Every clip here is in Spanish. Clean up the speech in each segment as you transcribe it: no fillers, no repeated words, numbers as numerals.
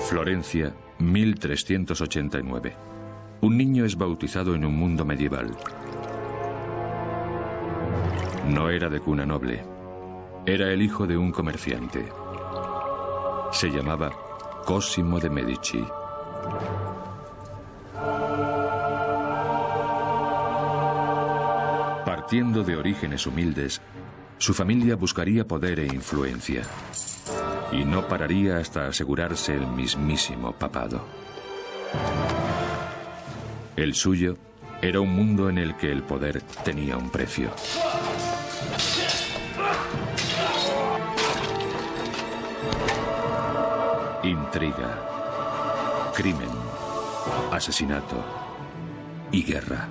Florencia, 1389. Un niño es bautizado en un mundo medieval. No era de cuna noble. Era el hijo de un comerciante. Se llamaba Cosimo de Medici. Partiendo de orígenes humildes, su familia buscaría poder e influencia. Y no pararía hasta asegurarse el mismísimo papado. El suyo era un mundo en el que el poder tenía un precio. Intriga, crimen, asesinato y guerra.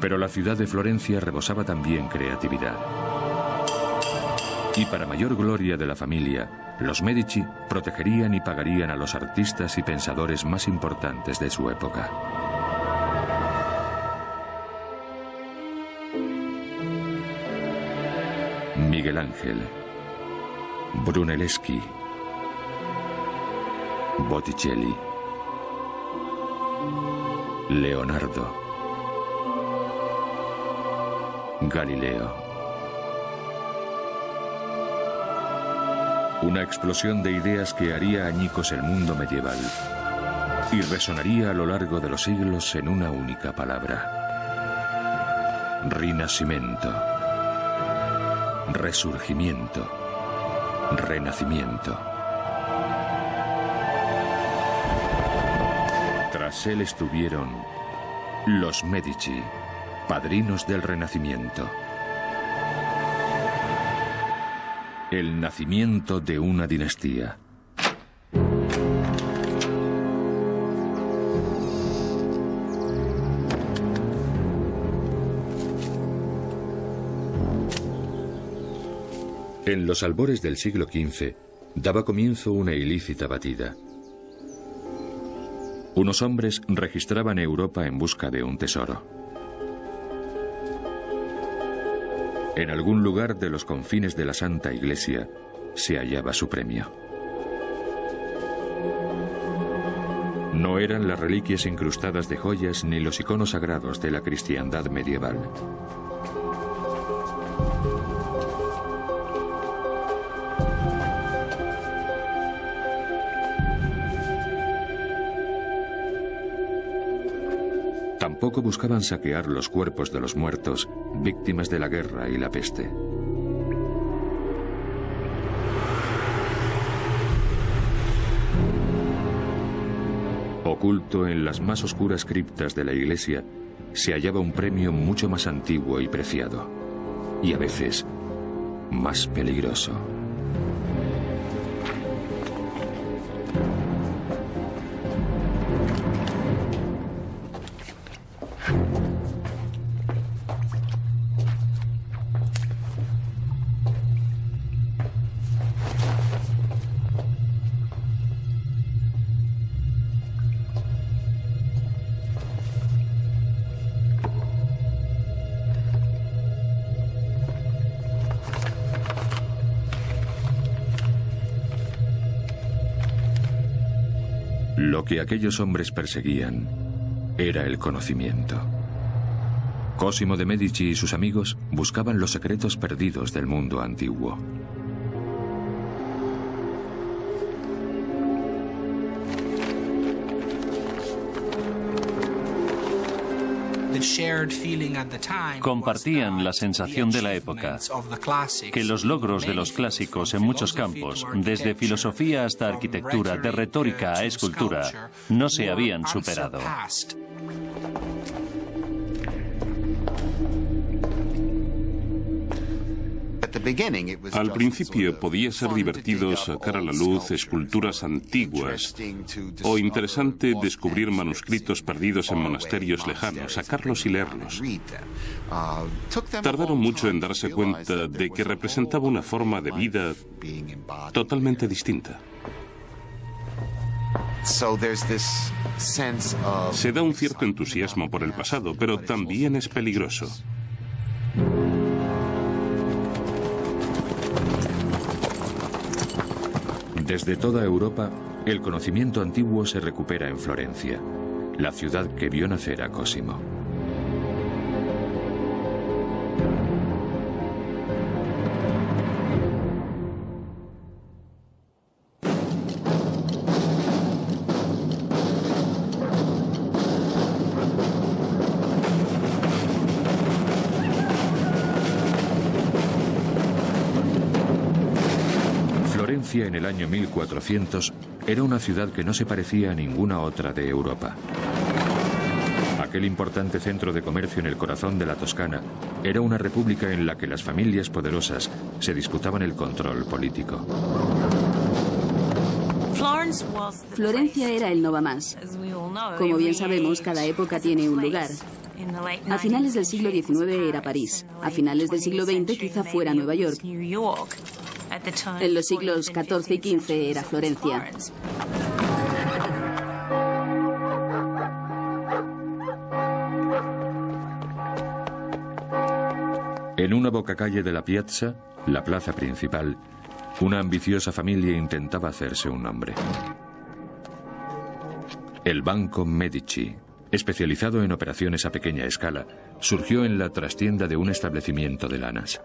Pero la ciudad de Florencia rebosaba también creatividad. Y para mayor gloria de la familia, los Medici protegerían y pagarían a los artistas y pensadores más importantes de su época. Miguel Ángel, Brunelleschi, Botticelli, Leonardo, Galileo. Una explosión de ideas que haría añicos el mundo medieval y resonaría a lo largo de los siglos en una única palabra: Rinascimento, resurgimiento, renacimiento. Tras él estuvieron los Medici, padrinos del Renacimiento. El nacimiento de una dinastía. En los albores del siglo XV daba comienzo una ilícita batida. Unos hombres registraban Europa en busca de un tesoro. En algún lugar de los confines de la Santa Iglesia se hallaba su premio. No eran las reliquias incrustadas de joyas ni los iconos sagrados de la cristiandad medieval. Tampoco buscaban saquear los cuerpos de los muertos, víctimas de la guerra y la peste. Oculto en las más oscuras criptas de la iglesia, se hallaba un premio mucho más antiguo y preciado, y a veces más peligroso. Lo que aquellos hombres perseguían era el conocimiento. Cosimo de Medici y sus amigos buscaban los secretos perdidos del mundo antiguo. Compartían la sensación de la época, que los logros de los clásicos en muchos campos, desde filosofía hasta arquitectura, de retórica a escultura, no se habían superado. Al principio podía ser divertido sacar a la luz esculturas antiguas o interesante descubrir manuscritos perdidos en monasterios lejanos, sacarlos y leerlos. Tardaron mucho en darse cuenta de que representaba una forma de vida totalmente distinta. Se da un cierto entusiasmo por el pasado, pero también es peligroso. Desde toda Europa, el conocimiento antiguo se recupera en Florencia, la ciudad que vio nacer a Cosimo. Florencia en el año 1400 era una ciudad que no se parecía a ninguna otra de Europa. Aquel importante centro de comercio en el corazón de la Toscana era una república en la que las familias poderosas se disputaban el control político. Florencia era el no va más. Como bien sabemos, cada época tiene un lugar. A finales del siglo XIX era París. A finales del siglo XX quizá fuera Nueva York. En los siglos XIV y XV era Florencia. En una bocacalle de la Piazza, la plaza principal, una ambiciosa familia intentaba hacerse un nombre. El Banco Medici, especializado en operaciones a pequeña escala, surgió en la trastienda de un establecimiento de lanas.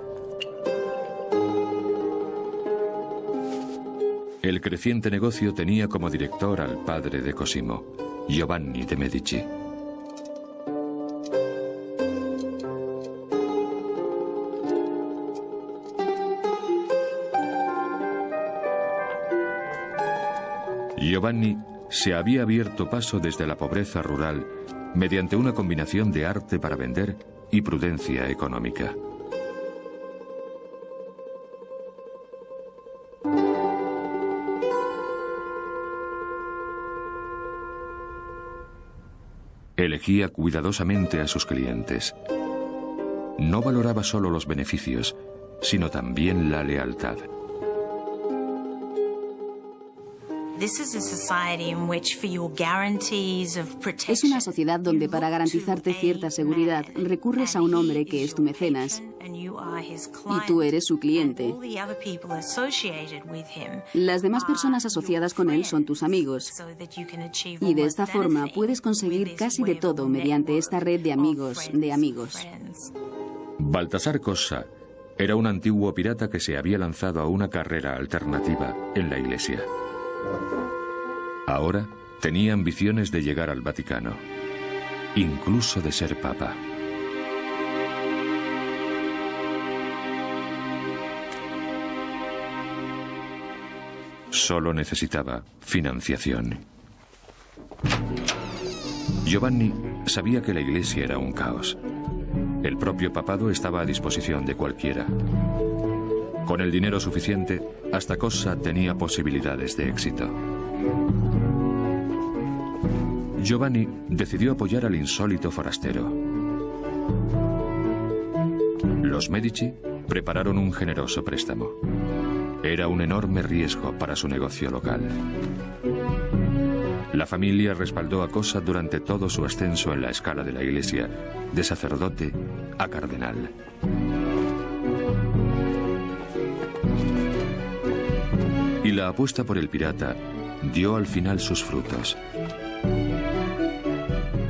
El creciente negocio tenía como director al padre de Cosimo, Giovanni de Medici. Giovanni se había abierto paso desde la pobreza rural mediante una combinación de arte para vender y prudencia económica. Elegía cuidadosamente a sus clientes. No valoraba solo los beneficios, sino también la lealtad. Es una sociedad donde para garantizarte cierta seguridad recurres a un hombre que es tu mecenas y tú eres su cliente. Las demás personas asociadas con él son tus amigos y de esta forma puedes conseguir casi de todo mediante esta red de amigos de amigos. Baltasar Cossa era un antiguo pirata que se había lanzado a una carrera alternativa en la Iglesia. Ahora tenía ambiciones de llegar al Vaticano, incluso de ser papa. Solo necesitaba financiación. Giovanni sabía que la Iglesia era un caos. El propio papado estaba a disposición de cualquiera. Con el dinero suficiente, hasta Cossa tenía posibilidades de éxito. Giovanni decidió apoyar al insólito forastero. Los Medici prepararon un generoso préstamo. Era un enorme riesgo para su negocio local. La familia respaldó a Cossa durante todo su ascenso en la escala de la Iglesia, de sacerdote a cardenal. Y la apuesta por el pirata dio al final sus frutos.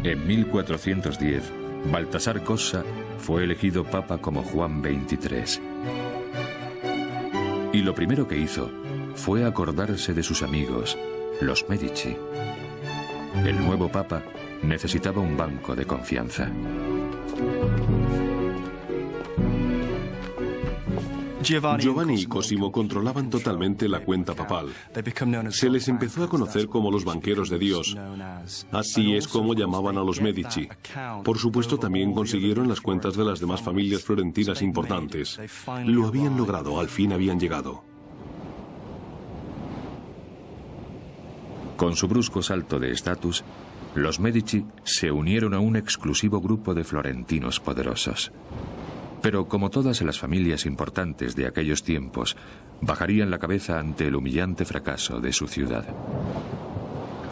En 1410, Baltasar Cossa fue elegido papa como Juan XXIII. Y lo primero que hizo fue acordarse de sus amigos, los Medici. El nuevo papa necesitaba un banco de confianza. Giovanni y Cosimo controlaban totalmente la cuenta papal. Se les empezó a conocer como los banqueros de Dios. Así es como llamaban a los Medici. Por supuesto, también consiguieron las cuentas de las demás familias florentinas importantes. Lo habían logrado, al fin habían llegado. Con su brusco salto de estatus, los Medici se unieron a un exclusivo grupo de florentinos poderosos. Pero como todas las familias importantes de aquellos tiempos, bajarían la cabeza ante el humillante fracaso de su ciudad.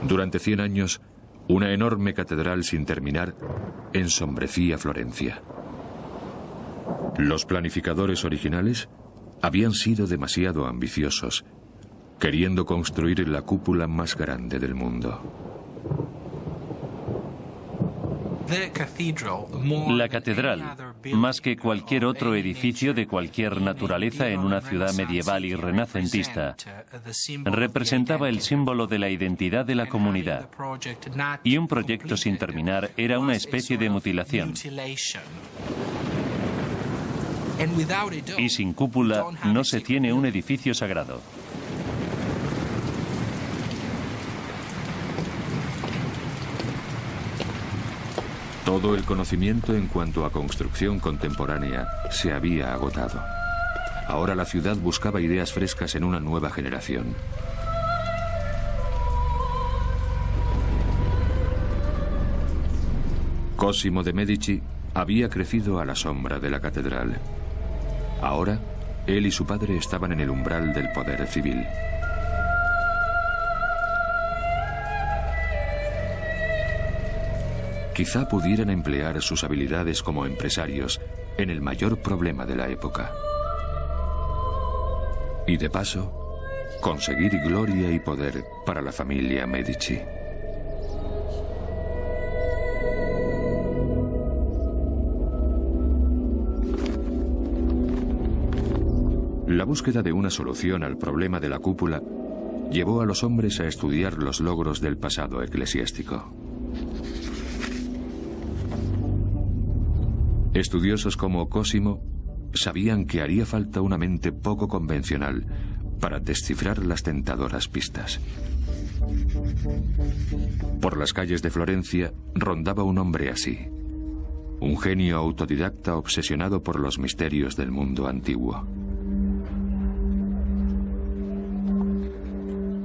Durante 100 años, una enorme catedral sin terminar ensombrecía Florencia. Los planificadores originales habían sido demasiado ambiciosos queriendo construir la cúpula más grande del mundo. La catedral, más que cualquier otro edificio de cualquier naturaleza en una ciudad medieval y renacentista, representaba el símbolo de la identidad de la comunidad. Y un proyecto sin terminar era una especie de mutilación. Y sin cúpula no se tiene un edificio sagrado. Todo el conocimiento en cuanto a construcción contemporánea se había agotado. Ahora la ciudad buscaba ideas frescas en una nueva generación. Cosimo de Medici había crecido a la sombra de la catedral. Ahora, él y su padre estaban en el umbral del poder civil. Quizá pudieran emplear sus habilidades como empresarios en el mayor problema de la época. Y de paso, conseguir gloria y poder para la familia Medici. La búsqueda de una solución al problema de la cúpula llevó a los hombres a estudiar los logros del pasado eclesiástico. Estudiosos como Cosimo sabían que haría falta una mente poco convencional para descifrar las tentadoras pistas. Por las calles de Florencia rondaba un hombre así, un genio autodidacta obsesionado por los misterios del mundo antiguo.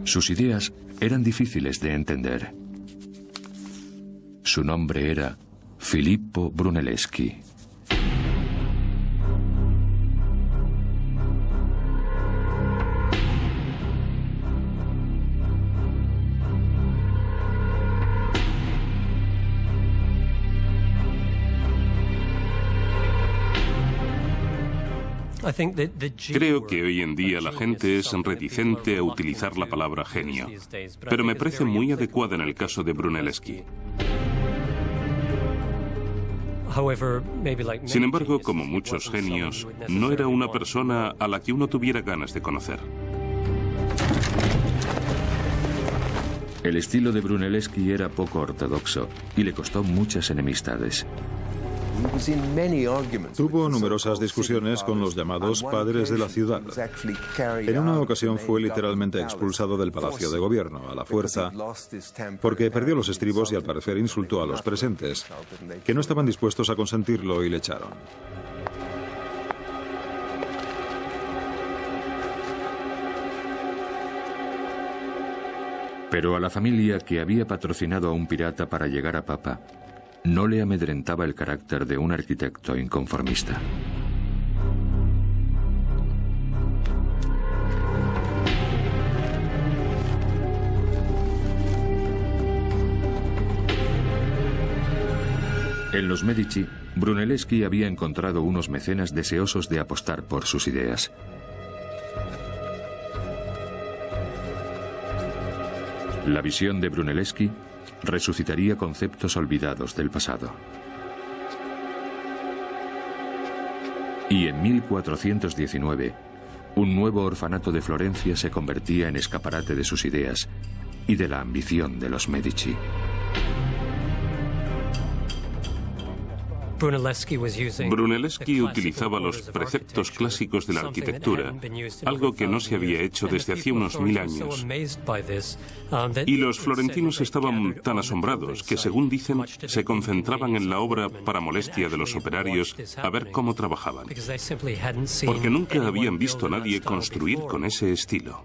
Sus ideas eran difíciles de entender. Su nombre era Filippo Brunelleschi. Creo que hoy en día la gente es reticente a utilizar la palabra genio, pero me parece muy adecuada en el caso de Brunelleschi. Sin embargo, como muchos genios, no era una persona a la que uno tuviera ganas de conocer. El estilo de Brunelleschi era poco ortodoxo y le costó muchas enemistades. Tuvo numerosas discusiones con los llamados padres de la ciudad. En una ocasión fue literalmente expulsado del Palacio de Gobierno, a la fuerza, porque perdió los estribos y al parecer insultó a los presentes, que no estaban dispuestos a consentirlo y le echaron. Pero a la familia que había patrocinado a un pirata para llegar a papa, no le amedrentaba el carácter de un arquitecto inconformista. En los Medici, Brunelleschi había encontrado unos mecenas deseosos de apostar por sus ideas. La visión de Brunelleschi resucitaría conceptos olvidados del pasado. Y en 1419, un nuevo orfanato de Florencia se convertía en escaparate de sus ideas y de la ambición de los Medici. Brunelleschi utilizaba los preceptos clásicos de la arquitectura, algo que no se había hecho desde hacía unos 1000 años. Y los florentinos estaban tan asombrados que, según dicen, se concentraban en la obra para molestia de los operarios a ver cómo trabajaban, porque nunca habían visto a nadie construir con ese estilo.